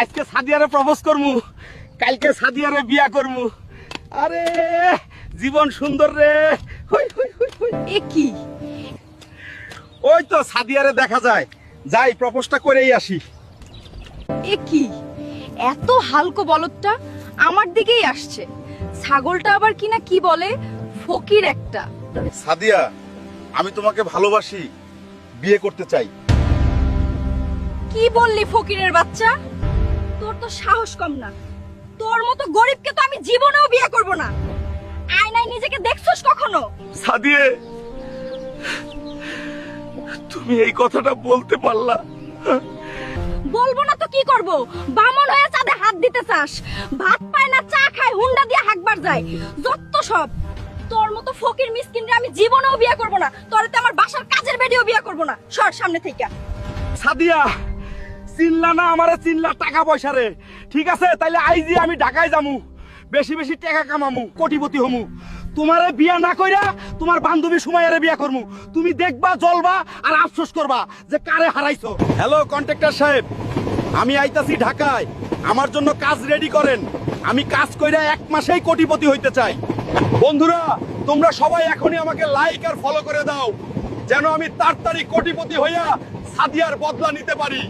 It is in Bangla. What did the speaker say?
আজকে সাদিয়ারে প্রপোজ করমু, কালকে সাদিয়ারে বিয়া করমু। আরে জীবন সুন্দর রে। হই হই হই হই। এ কি? ওই তো সাদিয়ারে দেখা যায়, যাই প্রপোজটা করেই আসি। এ কি? এত হালকা বলদটা আমার দিকেই আসছে। ছাগলটা আবার কিনা কি বলে, ফকির একটা। সাদিয়া, আমি তোমাকে ভালোবাসি, বিয়ে করতে চাই। কি বললি ফকিরের বাচ্চা? তোর তো সাহস কম না। তোর মতো গরিবকে তো আমি জীবনেও বিয়ে করব না। আয়নায় নিজেকে দেখছস কখনো? সাদিয়ে, তুমি এই কথাটা বলতে পারলা? বলবো না তো কি করব? বামন হয়ে চাঁদে হাত দিতে চাস? ভাত পায় না, চা খায়, হুন্ডা দিয়ে হাঁকবার যায়। যত সব। তোর মতো ফকির মিসকিনরে আমি জীবনেও বিয়ে করব না। তোরে তো আমার বাসার কাজের বেডিও বিয়ে করব না। সর সামনে থেকে। সাদিয়া, চিনলা না আমারে, চিনলা টাকা পয়সা রে। ঠিক আছে, তাইলে আইজি আমি ঢাকায় যামু, বেশি বেশি টাকা কামামু, কোটিপতি হমু। তোমারে বিয়া না কইরা তোমার বান্ধবী সুমাইয়ারে বিয়া করমু। তুমি দেখবা, জ্বলবা আর আফসোস করবা যে কারে হারাইছো। হ্যালো কন্ট্রাক্টর সাহেব, আমি আইতাছি ঢাকায়, আমার জন্য কাজ রেডি করেন। আমি কাজ কইরা 1 মাসেই কোটিপতি হইতে চাই। বন্ধুরা, তোমরা সবাই এখনই আমাকে লাইক আর ফলো করে দাও, যেন আমি তাড়াতাড়ি কোটিপতি হইয়া সাদিয়ার বদলা নিতে পারি।